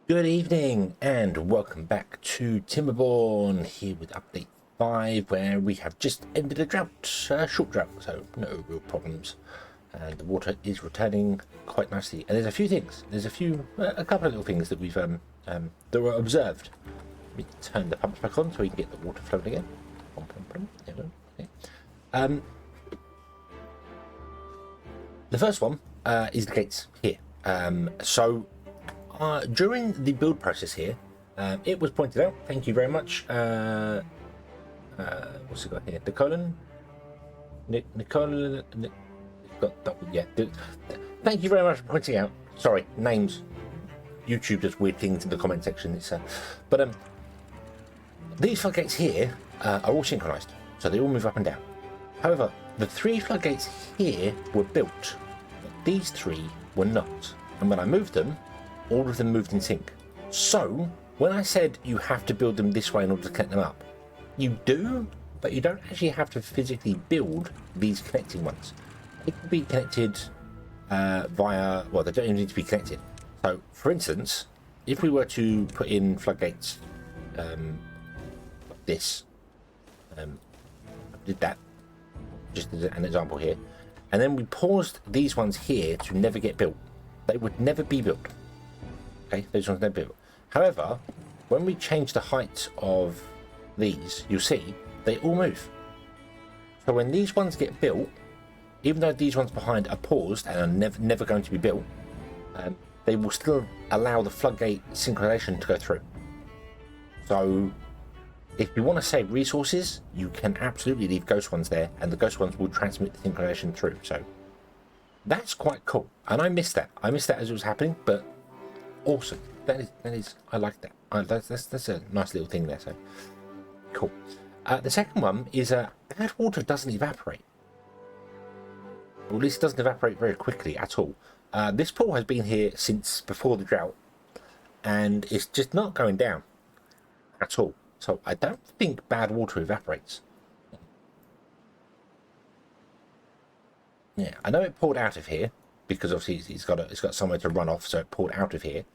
Good evening and welcome back to Timberborn here with update 5 where we have just ended a drought, a short drought, so no real problems and the water is returning quite nicely and there's a few things, a couple of little things that we've that were observed. Let me turn the pumps back on so we can get the water flowing again. There we go. Okay. The first one is the gates here. During the build process here, it was pointed out, thank you very much, what's it got here? Thank you very much for pointing out. Sorry, names. YouTube does weird things in the comment section. These floodgates here are all synchronized, so they all move up and down. However, the 3 floodgates here were built, but these 3 were not. And when I moved them, all of them moved in sync. So when I said you have to build them this way in order to connect them up, you do, but you don't actually have to physically build these connecting ones. They can be connected via, well, they don't even need to be connected. So for instance, if we were to put in floodgates like this, did that just as an example here, and then we paused these ones here to never get built, they would never be built. Okay, those ones never built. However, when we change the height of these, you'll see they all move. So when these ones get built, even though these ones behind are paused and are never going to be built, they will still allow the floodgate synchronization to go through. So if you want to save resources, you can absolutely leave ghost ones there, and the ghost ones will transmit the synchronization through. So that's quite cool, and I missed that. I missed that as it was happening, but awesome. That is. I like that. That's a nice little thing there. So cool. The second one is bad water doesn't evaporate. Or at least it doesn't evaporate very quickly at all. This pool has been here since before the drought, and it's just not going down at all. So I don't think bad water evaporates. Yeah, I know it poured out of here because obviously it's got somewhere to run off, so it poured out of here.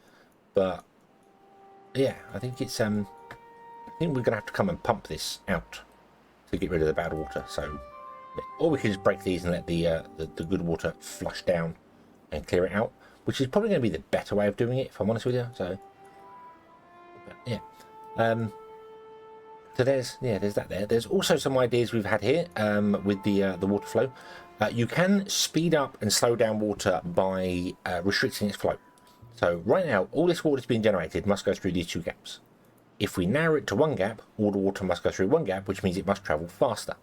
But yeah, I think it's I think we're gonna have to come and pump this out to get rid of the bad water. So, yeah. Or we can just break these and let the good water flush down and clear it out, which is probably going to be the better way of doing it, if I'm honest with you. So, but yeah. So there's that there. There's also some ideas we've had here with the water flow. You can speed up and slow down water by restricting its flow. So right now, all this water that's being generated must go through these 2 gaps. If we narrow it to 1 gap, all the water must go through 1 gap, which means it must travel faster.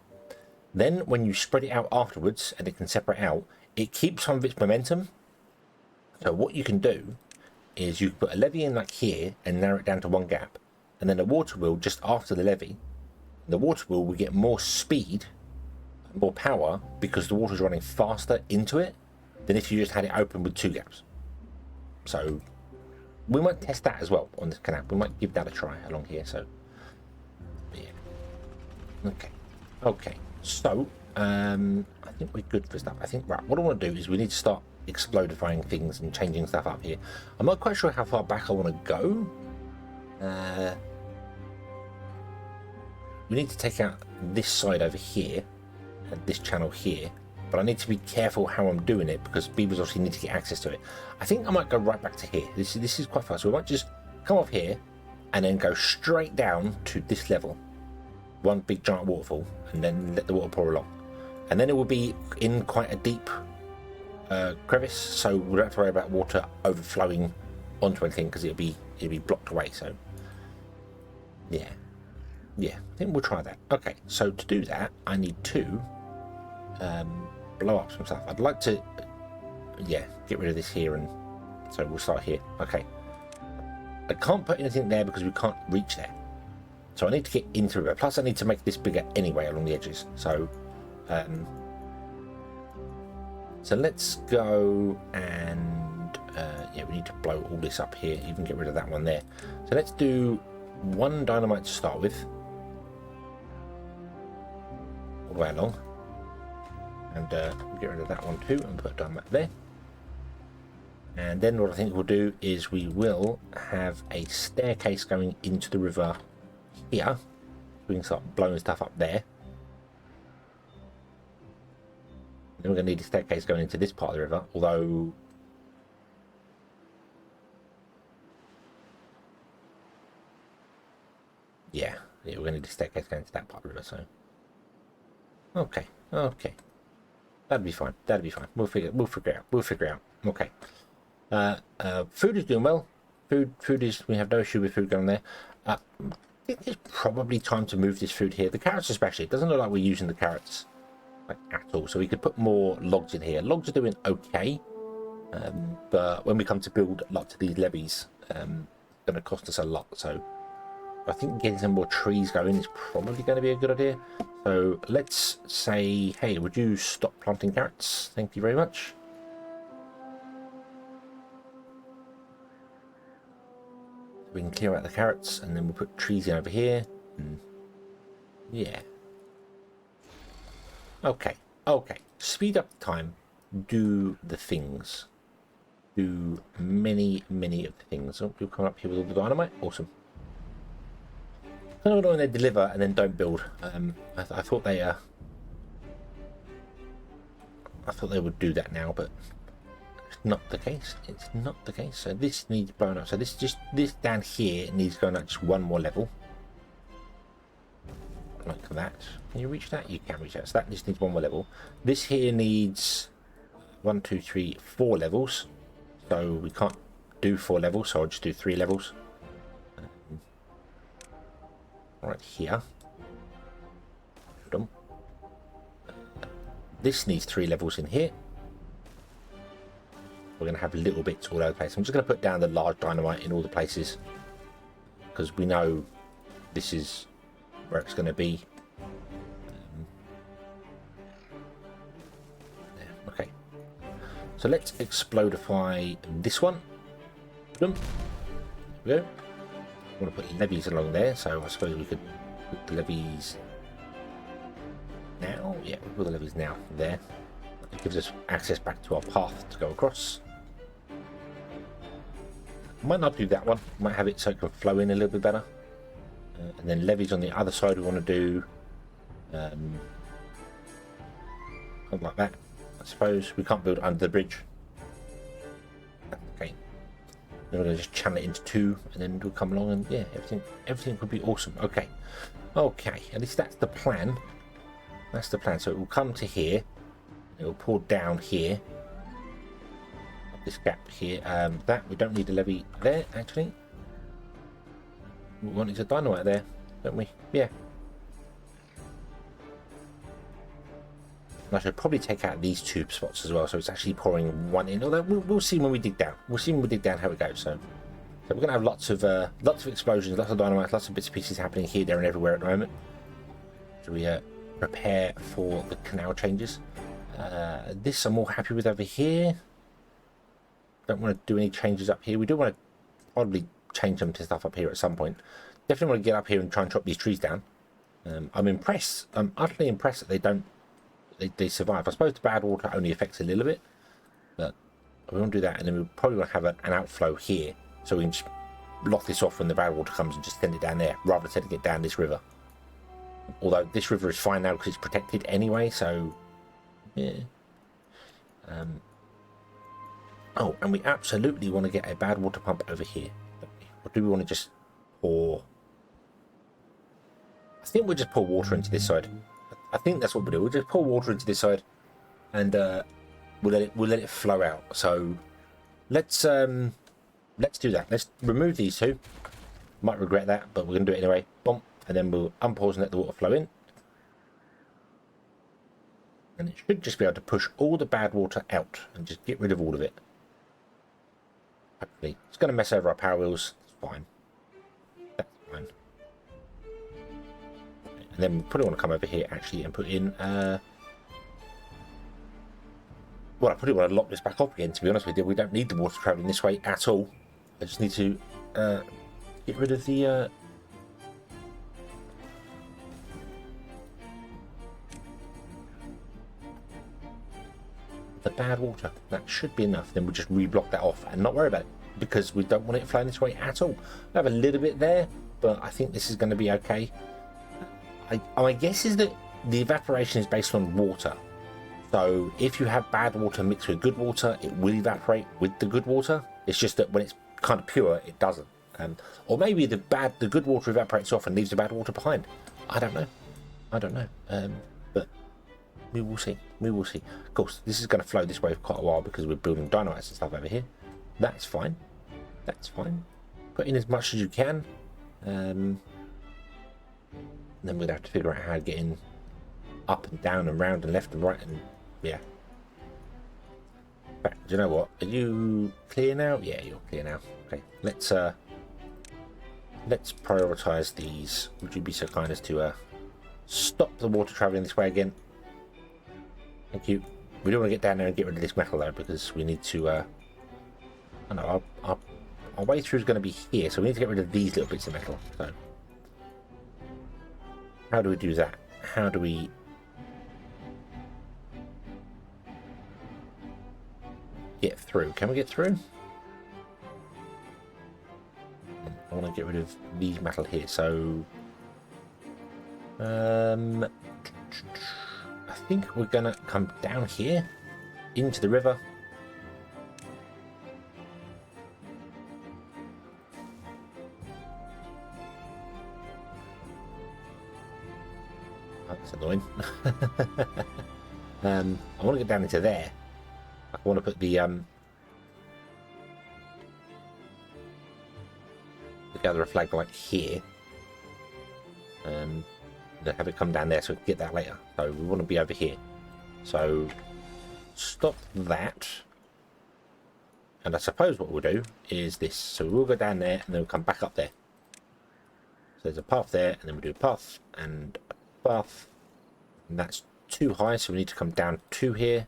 Then when you spread it out afterwards and it can separate out, it keeps some of its momentum. So what you can do is you can put a levee in like here and narrow it down to 1 gap. And then the water wheel just after the levee, the water wheel will get more speed, more power, because the water is running faster into it than if you just had it open with 2 gaps. So we might test that as well on this canal. We might give that a try along here. So yeah, okay. So I think we're good for stuff. I think right. What I want to do is we need to start explodifying things and changing stuff up here. I'm not quite sure how far back I want to go. We need to take out this side over here and this channel here, but I need to be careful how I'm doing it because beavers obviously need to get access to it. I think I might go right back to here. This is quite fast. So we might just come off here and then go straight down to this level, one big giant waterfall, and then let the water pour along, and then it will be in quite a deep crevice, so we don't have to worry about water overflowing onto anything because it'll be blocked away. So yeah, I think we'll try that. Okay, so to do that, I need to blow up some stuff. I'd like to, get rid of this here, and so we'll start here. Okay, I can't put anything there because we can't reach there. So I need to get into it. Plus, I need to make this bigger anyway along the edges. So, so let's go and we need to blow all this up here. Even get rid of that one there. So let's do 1 dynamite to start with, all the way along, and get rid of that one too, and put dynamite there. And then what I think we'll do is we will have a staircase going into the river here. We can start blowing stuff up there. Then we're going to need a staircase going into this part of the river, although... yeah, we're going to need a staircase going into that part of the river, so... okay, okay. That'll be fine, that'll be fine. We'll figure it out. Okay. Food is doing well. Food is, we have no issue with food going there. I think it's probably time to move this food here. The carrots especially, it doesn't look like we're using the carrots like at all, so we could put more logs in here. Logs are doing okay, but when we come to build lots of these levees, it's going to cost us a lot, so I think getting some more trees going is probably going to be a good idea. So let's say, hey, would you stop planting carrots? Thank you very much. We can clear out the carrots and then we'll put trees in over here. Yeah. Okay, okay. Speed up the time. Do the things. Do many of the things. Oh, you'll come up here with all the dynamite. Awesome. I don't know when they deliver and then don't build. I thought they would do that now, but it's not the case. It's not the case. So this needs blown up. So this down here needs going up just one more level. Like that. Can you reach that? You can reach that. So that just needs one more level. This here needs 1, 2, 3, 4 levels. So we can't do 4 levels, so I'll just do 3 levels. Right here. This needs 3 levels in here. We're going to have little bits all over the place. I'm just going to put down the large dynamite in all the places, because we know this is where it's going to be. There, okay. So let's explodify this one. There we go. I want to put levees along there, so I suppose we could put the levees now. Yeah, we'll put the levees now there. It gives us access back to our path to go across. Might not do that one. Might have it so it can flow in a little bit better. And then levees on the other side we want to do something like that. I suppose we can't build under the bridge. Okay. Then we're going to just channel it into 2, and then we'll come along and yeah, everything would be awesome. Okay, okay. At least that's the plan. That's the plan. So it will come to here. It will pour down here. This gap here. That we don't need a levee there actually. We want it to dynamite there, don't we? Yeah. And I should probably take out these 2 spots as well, so it's actually pouring 1 in. Although we'll see when we dig down. We'll see when we dig down how it goes. So we're going to have lots of explosions, lots of dynamite, lots of bits and pieces happening here, there, and everywhere at the moment. So we prepare for the canal changes. This I'm more happy with over here. Don't want to do any changes up here. We do want to probably change some to stuff up here at some point. Definitely want to get up here and try and chop these trees down. I'm impressed. I'm utterly impressed that they don't. They survive. I suppose the Badwater only affects a little bit, but we won't do that. And then we probably want to have an outflow here, so we can just lock this off when the Badwater comes and just send it down there, rather than sending it down this river. Although this river is fine now because it's protected anyway, so yeah. Oh, and we absolutely want to get a Badwater pump over here. Or do we want to just pour? I think we'll just pour water into this side. I think that's what we'll do. We'll just pour water into this side, and we'll let it flow out. So let's do that. Let's remove these 2. Might regret that, but we're gonna do it anyway. Boom, and then we'll unpause and let the water flow in, and it should just be able to push all the bad water out and just get rid of all of it. Hopefully, it's going to mess over our power wheels. It's fine. That's fine. And then we probably want to come over here actually and put in well, I probably want to lock this back up again, to be honest with you. We don't need the water travelling this way at all. I just need to get rid of the the bad water. That should be enough. Then we'll just reblock that off and not worry about it, because we don't want it flowing this way at all. I have a little bit there, but I think this is going to be okay. My guess is that the evaporation is based on water. So if you have bad water mixed with good water, it will evaporate with the good water. It's just that when it's kind of pure, it doesn't. Or maybe the good water evaporates off and leaves the bad water behind. I don't know. But we will see. We will see. Of course, this is going to flow this way for quite a while because we're building dynamites and stuff over here. That's fine. That's fine. Put in as much as you can. Then we'd have to figure out how to get in up and down and round and left and right, and yeah. But do you know what? Are you clear now? Yeah, you're clear now. Okay, let's prioritize these. Would you be so kind as to stop the water traveling this way again? Thank you. We don't want to get down there and get rid of this metal though, because we need to I know our way through is going to be here, so we need to get rid of these little bits of metal. So how do we do that? How do we get through? Can we get through? I want to get rid of these metal here, so I think we're gonna come down here into the river. Oh, that's annoying. I want to get down into there. I want to put the gatherer flag right here, and have it come down there so we can get that later. So we want to be over here. So stop that, and I suppose what we'll do is this. So we'll go down there and then we'll come back up there. So there's a path there, and then we'll do a path and a path, and that's too high, so we need to come down to here.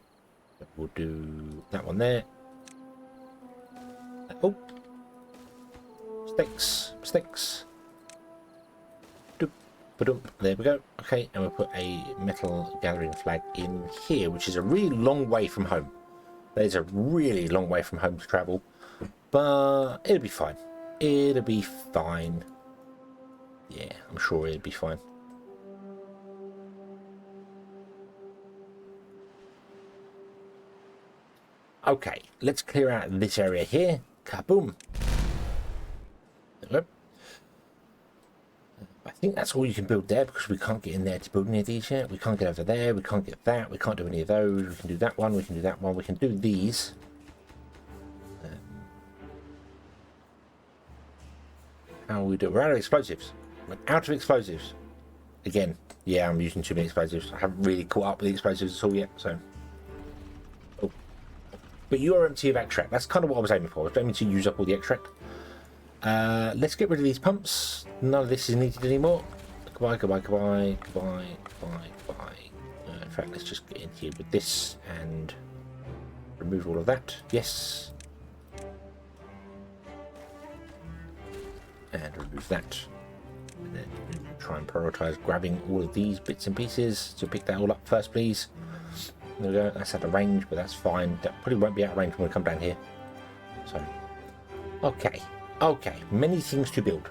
We'll do that one there. Oh, mistakes. There we go. Okay, and we'll put a metal gathering flag in here, which is a really long way from home. There's a really long way from home to travel, but it'll be fine. It'll be fine. Yeah, I'm sure it'll be fine. Okay, let's clear out this area here. Kaboom. There we go. I think that's all you can build there, because we can't get in there to build any of these yet. We can't get over there, we can't get that, we can't do any of those. We can do that one, we can do that one, we can do these. How we do it? We're out of explosives. We're out of explosives. Again, yeah, I'm using too many explosives. I haven't really caught up with the explosives at all yet, so. Oh. But you are empty of extract. That's kind of what I was aiming for. I was aiming to use up all the extract. Let's get rid of these pumps. None of this is needed anymore. Goodbye. In fact, let's just get in here with this and remove all of that. Yes. And remove that. And then try and prioritize grabbing all of these bits and pieces. So pick that all up first, please. There we go. That's out of range, but that's fine. That probably won't be out of range when we come down here. So, okay. Okay, many things to build.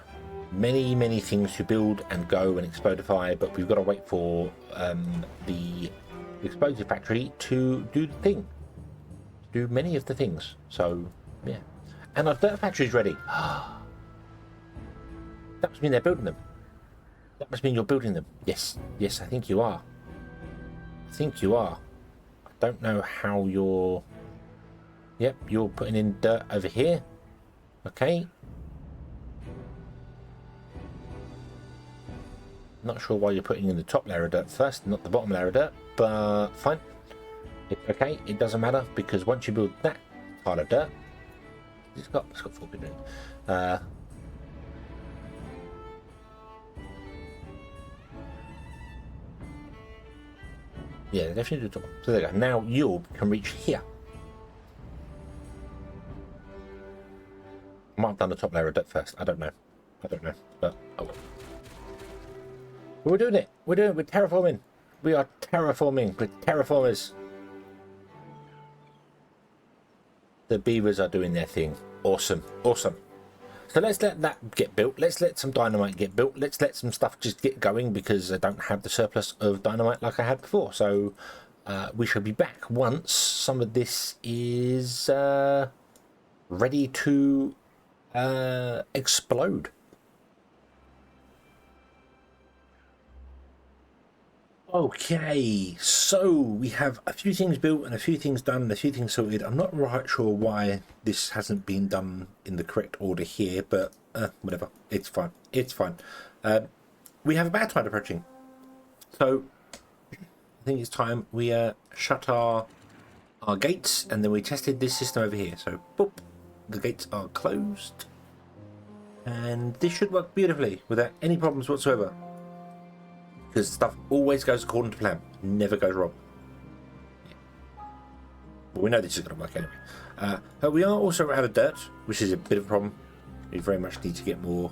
Many things to build and go and explodify, but we've got to wait for the explosive factory to do the thing. To do many of the things. So, yeah. And our dirt factory is ready. That must mean they're building them. That must mean you're building them. Yes, I think you are. I don't know how you're... Yep, you're putting in dirt over here. Okay. Not sure why you're putting in the top layer of dirt first, not the bottom layer of dirt, but fine. Okay, it doesn't matter, because once you build that pile of dirt, it's got 4 people in. Yeah, definitely do the top. So there you go. Now you can reach here. Might have done the top layer of dirt first. I don't know. But oh well. We're doing it. We're terraforming. We are terraforming. We're terraformers. The beavers are doing their thing. Awesome, awesome. So let's let that get built. Let's let some dynamite get built. Let's let some stuff just get going because I don't have the surplus of dynamite like I had before. So we shall be back once some of this is ready to explode. Okay, so we have a few things built and a few things done and a few things sorted. I'm not right sure why this hasn't been done in the correct order here, but whatever, it's fine, it's fine. We have a bad tide approaching, so I think it's time we shut our gates, and then we tested this system over here. So boop, the gates are closed, and this should work beautifully without any problems whatsoever. Because stuff always goes according to plan, never goes wrong. Yeah. Well, we know this is going to work anyway. But we are also out of dirt, which is a bit of a problem. We very much need to get more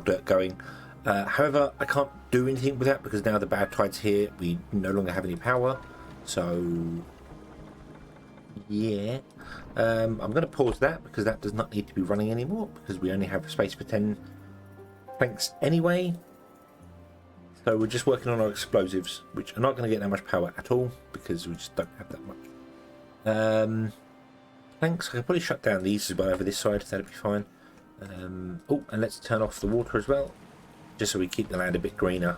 dirt going. However, I can't do anything with that because now the bad tide's here. We no longer have any power. So, yeah. I'm going to pause that because that does not need to be running anymore because we only have space for 10 planks anyway. So we're just working on our explosives, which are not going to get that much power at all because we just don't have that much. Thanks. I can probably shut down these as well over this side. That'd be fine. Oh, and let's turn off the water as well, just so we keep the land a bit greener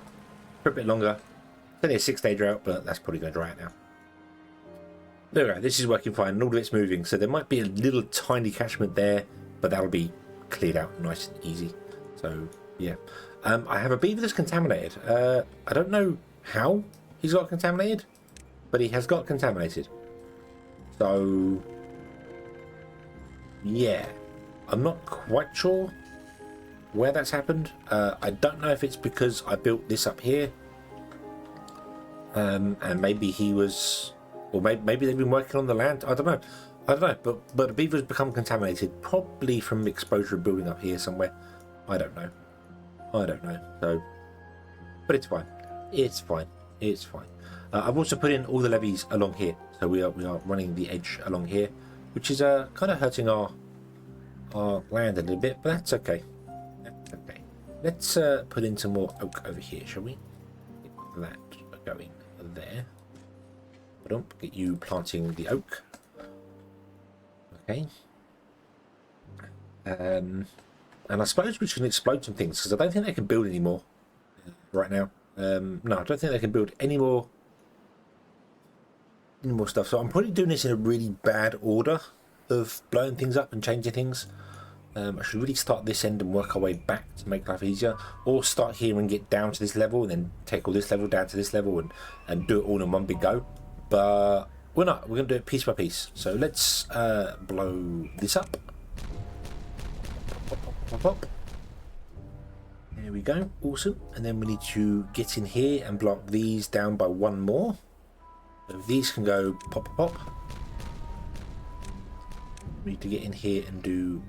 for a bit longer. It's only a 6-day drought, but that's probably going to dry out now. There we go. This is working fine, and all of it's moving. So there might be a little tiny catchment there, but that'll be cleared out nice and easy. So yeah. I have a beaver that's contaminated. I don't know how he's got contaminated, but he has got contaminated. So, yeah. I'm not quite sure where that's happened. I don't know if it's because I built this up here. And maybe he was... Or maybe they've been working on the land. I don't know. But the beaver's become contaminated. Probably from exposure of building up here somewhere. I don't know. So, but it's fine. It's fine. I've also put in all the levees along here, so we are running the edge along here, which is kind of hurting our land a little bit, but that's okay. Let's put in some more oak over here, shall we? Get that going there. Don't get you planting the oak. Okay. And I suppose we should explode some things because I don't think they can build anymore right now. No, I don't think they can build any more stuff. So I'm probably doing this in a really bad order of blowing things up and changing things. I should really start this end and work our way back to make life easier, or start here and get down to this level and then take all this level down to this level and do it all in one big go. But we're not. We're going to do it piece by piece. So let's blow this up. Pop. There we go, awesome. And then we need to get in here and block these down by one more. So these can go pop. We need to get in here and do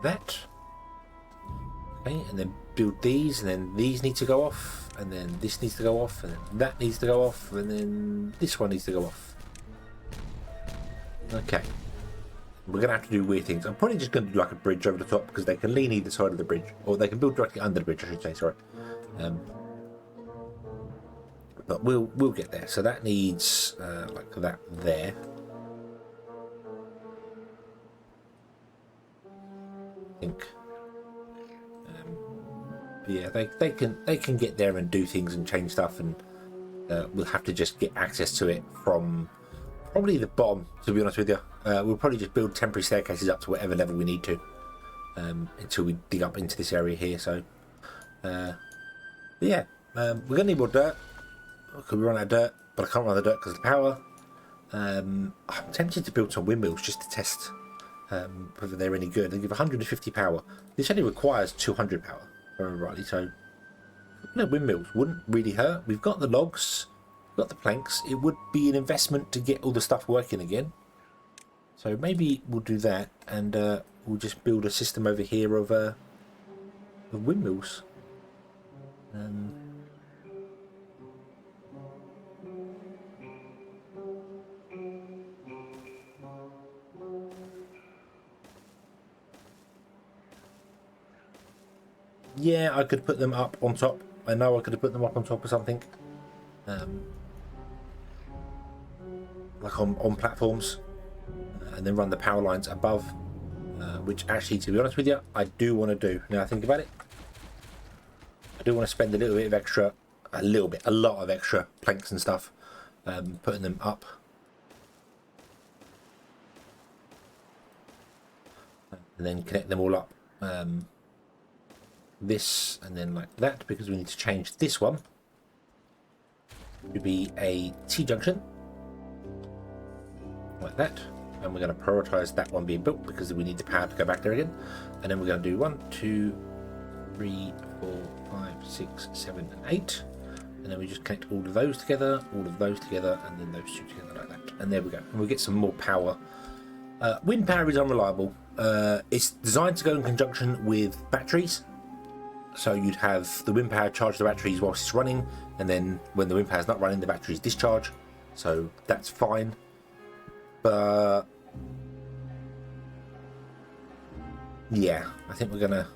that. Okay, and then build these, and then these need to go off, and then this needs to go off, and then that needs to go off, and then this one needs to go off. Okay. We're going to have to do weird things. I'm probably just going to do like a bridge over the top because they can lean either side of the bridge. Or they can build directly under the bridge, I should say, sorry. But we'll get there. So that needs like that there. I think. Yeah, they can get there and do things and change stuff, and we'll have to just get access to it from probably the bottom, to be honest with you. We'll probably just build temporary staircases up to whatever level we need to until we dig up into this area here. So, yeah, we're going to need more dirt because we run out of dirt, but I can't run the dirt because of the power. I'm tempted to build some windmills just to test whether they're any good. They give 150 power. This only requires 200 power, if I remember rightly. So, windmills wouldn't really hurt. We've got the logs. Got the planks. It would be an investment to get all the stuff working again. So maybe we'll do that, and we'll just build a system over here of windmills. Yeah, I could put them up on top. I know I could have put them up on top of something. Like on platforms. And then run the power lines above. Which actually, to be honest with you, I do want to do. Now I think about it. I do want to spend a little bit of extra, a lot of extra planks and stuff, putting them up. And then connect them all up. This and then like that, because we need to change this one to be a T-junction. Like that. And we're going to prioritize that one being built because we need the power to go back there again. And then we're going to do 1, 2, 3, 4, 5, 6, 7, and 8. And then we just connect all of those together, and then those two together like that. And there we go. And we get some more power. Wind power is unreliable. It's designed to go in conjunction with batteries. So you'd have the wind power charge the batteries whilst it's running, and then when the wind power is not running, the batteries discharge. So that's fine. But yeah, I think we're gonna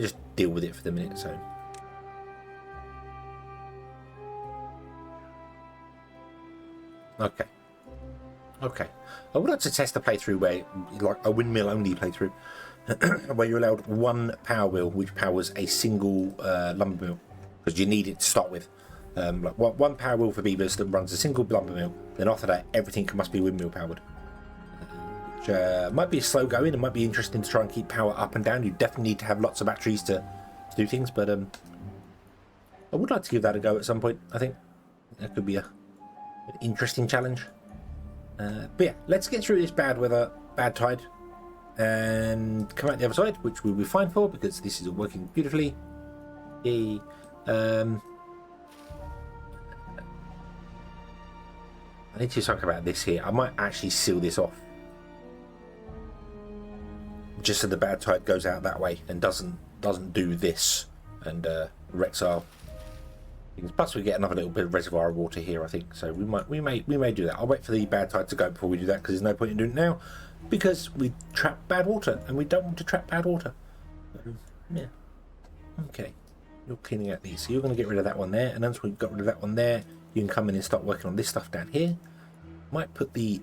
just deal with it for the minute. So okay. I would like to test a playthrough where, like a windmill only playthrough, where you're allowed one power wheel which powers a single lumber mill, because you need it to start with. Like one power wheel for Beavers that runs a single lumber mill. Then after that, everything must be windmill powered. Which might be slow going. It might be interesting to try and keep power up and down. You definitely need to have lots of batteries to do things. But I would like to give that a go at some point. I think that could be an interesting challenge. But yeah, let's get through this bad weather, bad tide, and come out the other side, which we'll be fine for because this is all working beautifully. Yay. I need to talk about this here. I might actually seal this off, just so the bad tide goes out that way and doesn't do this and wrecks our things. Plus, we get another little bit of reservoir of water here, I think. So we may do that. I'll wait for the bad tide to go before we do that because there's no point in doing it now because we trap bad water and we don't want to trap bad water. Yeah. Okay. You're cleaning out these, so you're going to get rid of that one there, and once we've got rid of that one there, you can come in and start working on this stuff down here. Might put the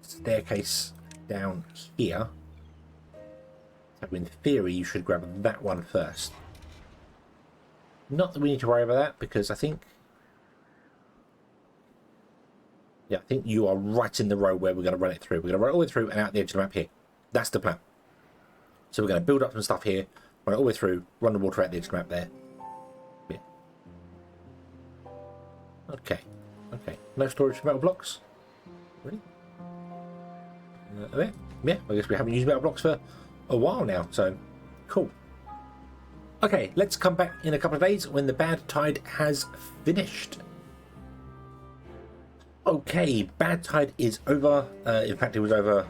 staircase down here. So in theory, you should grab that one first. Not that we need to worry about that, because I think you are right in the row where we're going to run it through. We're going to run it all the way through and out the edge of the map here. That's the plan. So we're going to build up some stuff here, run it all the way through, run the water out the edge of the map there. Yeah. Okay. No storage for metal blocks. Really? Yeah, I guess we haven't used metal blocks for a while now, so cool. Okay, let's come back in a couple of days when the bad tide has finished. Okay, bad tide is over. In fact, it was over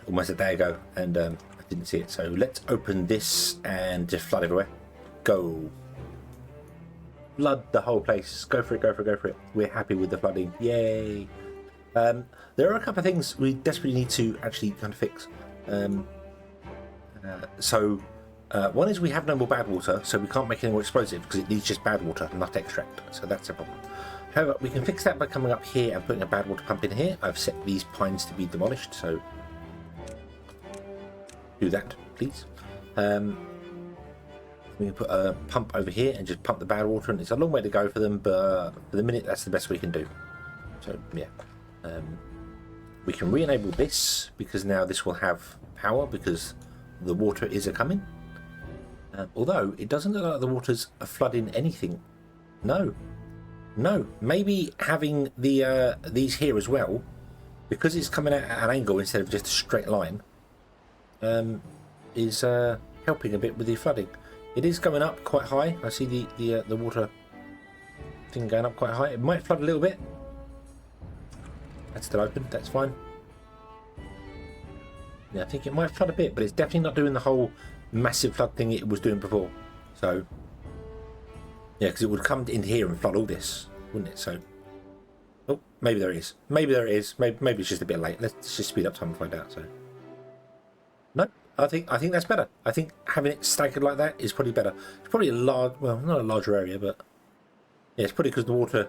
almost a day ago, and I didn't see it. So let's open this and just flood everywhere. Go. Flood the whole place. Go for it. We're happy with the flooding. Yay. There are a couple of things we desperately need to actually kind of fix. One is we have no more bad water, so we can't make any more explosive because it needs just bad water, not extract. So that's a problem. However, we can fix that by coming up here and putting a bad water pump in here. I've set these pines to be demolished, so do that, please. We can put a pump over here and just pump the bad water, and it's a long way to go for them, but for the minute, that's the best we can do. So, yeah. We can re-enable this, because now this will have power, because the water is a-coming. Although, it doesn't look like the waters are flooding anything. No, maybe having the these here as well, because it's coming out at an angle instead of just a straight line, is helping a bit with the flooding. It is going up quite high. I see the water thing going up quite high. It might flood a little bit. That's still open. That's fine. Yeah, I think it might flood a bit, but it's definitely not doing the whole massive flood thing it was doing before. So yeah, because it would come in here and flood all this, wouldn't it? So, oh, maybe there is. Maybe it's just a bit late. Let's just speed up time and find out. So, no, I think that's better. I think having it staggered like that is probably better. It's probably a large, well, not a larger area, but yeah, it's probably because the water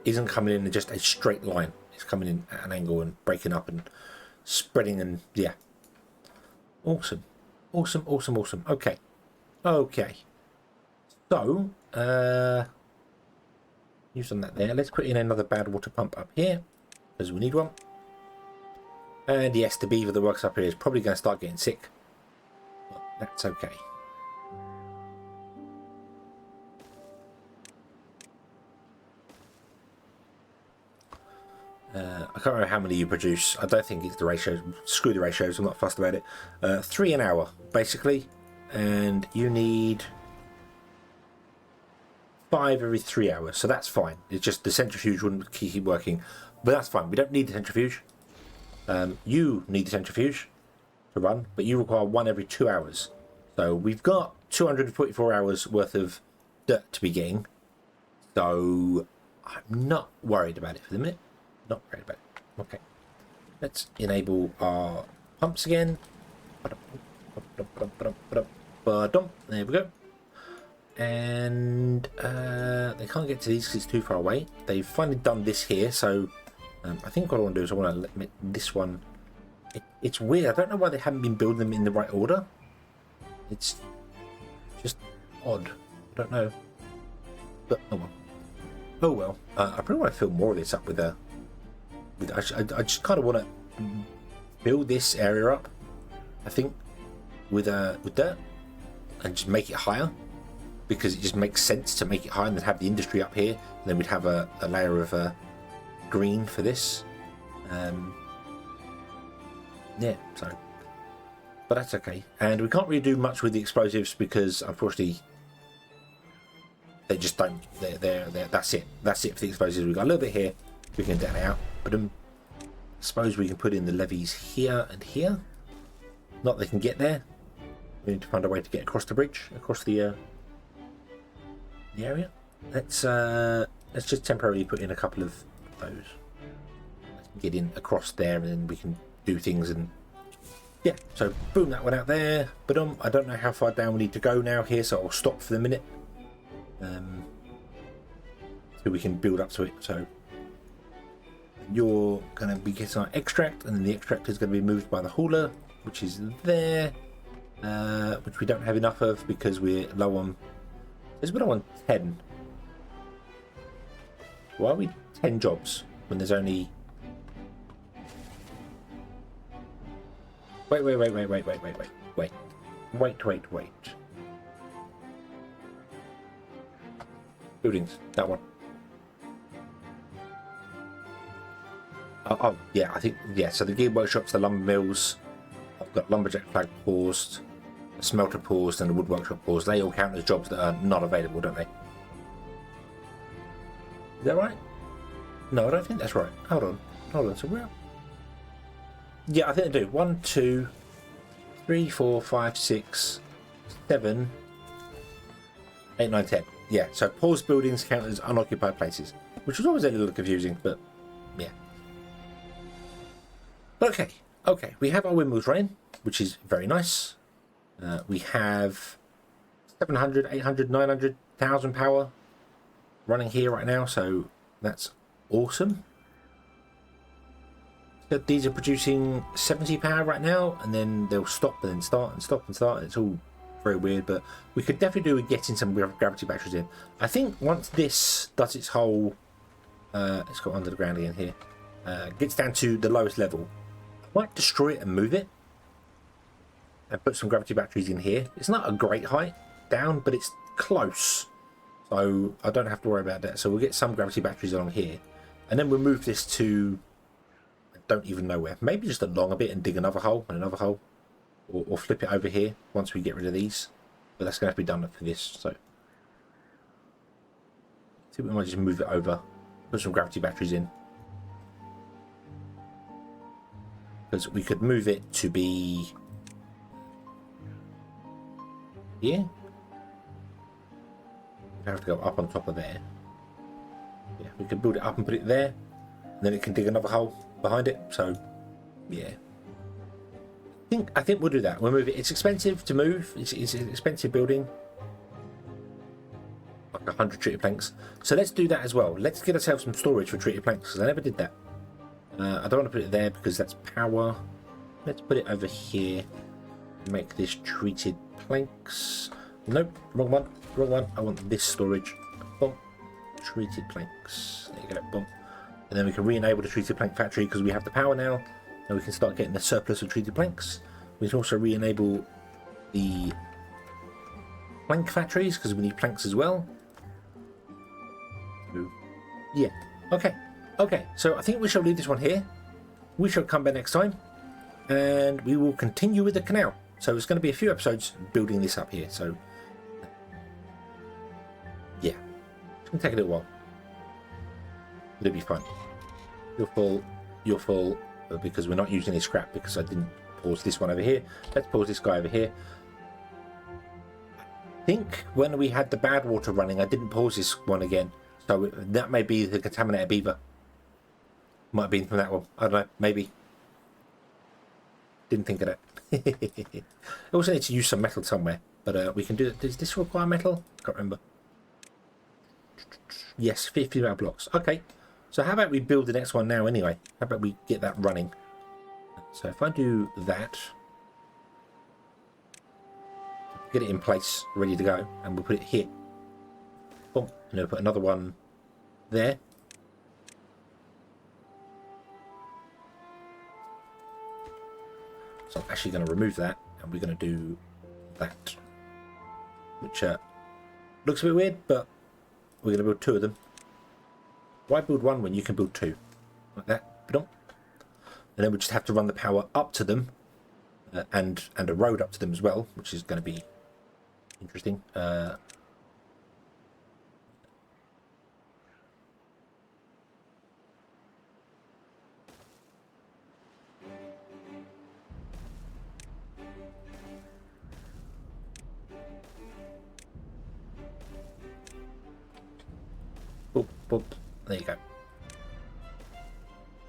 isn't coming in just a straight line. It's coming in at an angle and breaking up and spreading, and yeah. Awesome. Awesome, awesome, awesome. Okay. Okay. So, you've done that there. Let's put in another Badwater pump up here, because we need one. And yes, the beaver that works up here is probably going to start getting sick. But that's okay. I can't remember how many you produce. I don't think it's the ratios. Screw the ratios. I'm not fussed about it. 3 an hour, basically. And you need 5 every 3 hours. So that's fine. It's just the centrifuge wouldn't keep working. But that's fine. We don't need the centrifuge. You need the centrifuge to run. But you require 1 every 2 hours. So we've got 244 hours worth of dirt to be getting. So I'm not worried about it for the minute. Not worried about it. Okay. Let's enable our pumps again. There we go. And they can't get to these because it's too far away. They've finally done this here, so I think what I want to do is I want to let this one. It's weird. I don't know why they haven't been building them in the right order. It's just odd. I don't know. But oh well. Oh well. I probably want to fill more of this up with a. I just kind of want to build this area up, I think, with dirt, and just make it higher, because it just makes sense to make it higher and then have the industry up here, and then we'd have a layer of green for this. Yeah, so, but that's okay. And we can't really do much with the explosives because unfortunately they just don't. They're that's it. That's it for the explosives. We've got a little bit here. We can get it out, but I suppose we can put in the levees here and here. Not that they can get there. We need to find a way to get across the bridge, across the area. Let's just temporarily put in a couple of those. Let's get in across there, and then we can do things. And yeah, so boom, that one out there. But I don't know how far down we need to go now here, so I'll stop for the minute. So we can build up to it. So you're going to be getting our extract, and then the extract is going to be moved by the hauler, which is there, which we don't have enough of because we're low on. There's been on 10. Why are we 10 jobs when there's only? Wait. Buildings, that one. Oh, yeah, I think, yeah, so the gear workshops, the lumber mills, I've got lumberjack flag paused, the smelter paused, and the wood workshop paused. They all count as jobs that are not available, don't they? Is that right? No, I don't think that's right. Hold on, so where? Yeah, I think they do. 1, 2, 3, 4, 5, 6, 7, 8, 9, 10. Yeah, so paused buildings count as unoccupied places, which was always a little confusing, but yeah. Okay, we have our windmills running, which is very nice. We have 700, 800, 900,000 power running here right now, so that's awesome. So these are producing 70 power right now, and then they'll stop and then start and stop and start. It's all very weird, but we could definitely do with getting some gravity batteries in. I think once this does its whole, let's go under the ground again here, gets down to the lowest level, I might destroy it and move it and put some gravity batteries in here. It's not a great height down, but it's close, so I don't have to worry about that. So we'll get some gravity batteries along here, and then we'll move this to, I don't even know where, maybe just along a bit and dig another hole and another hole, or flip it over here once we get rid of these, but that's going to have to be done for this. So I think we might just move it over, put some gravity batteries in, because we could move it to be here. We'd have to go up on top of there. Yeah, we could build it up and put it there, and then it can dig another hole behind it. So yeah, I think we'll do that. We'll move it. It's expensive to move. It's an expensive building. Like 100 treated planks. So let's do that as well. Let's get ourselves some storage for treated planks, because I never did that. I don't want to put it there because that's power. Let's put it over here. Make this treated planks. Nope, wrong one. Wrong one. I want this storage. Boom. Treated planks. There you go. Boom. And then we can re-enable the treated plank factory because we have the power now. And we can start getting the surplus of treated planks. We can also re-enable the plank factories because we need planks as well. Yeah. Okay. Okay. So I think we shall leave this one here. We shall come back next time. And we will continue with the canal. So it's going to be a few episodes building this up here. So yeah. It's going to take a little while. It'll be fun. You're full because we're not using any scrap because I didn't pause this one over here. Let's pause this guy over here. I think when we had the Badwater running, I didn't pause this one again. So that may be the contaminated beaver. Might have been from that one. I don't know. Maybe. Didn't think of that. I also need to use some metal somewhere. But we can do it. Does this require metal? Can't remember. Yes, 50 metal blocks. Okay. So how about we build the next one now anyway? How about we get that running? So if I do that, get it in place, ready to go, and we'll put it here. Boom. And we'll put another one there. So I'm actually going to remove that, and we're going to do that. Which looks a bit weird, but we're going to build two of them. Why build one when you can build two? Like that. And then we just have to run the power up to them and a road up to them as well, which is going to be interesting. Boop, boop. There you go.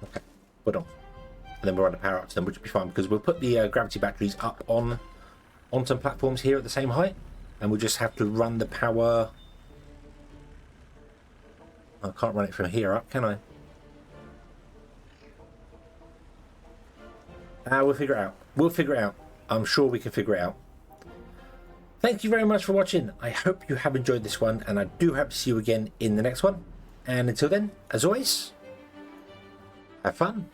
Okay, put on. And then we'll run the power up to them, which will be fine because we'll put the gravity batteries up on some platforms here at the same height, and we'll just have to run the power. I can't run it from here up, can I? We'll figure it out. We'll figure it out. I'm sure we can figure it out. Thank you very much for watching. I hope you have enjoyed this one, and I do hope to see you again in the next one. And until then, as always, have fun.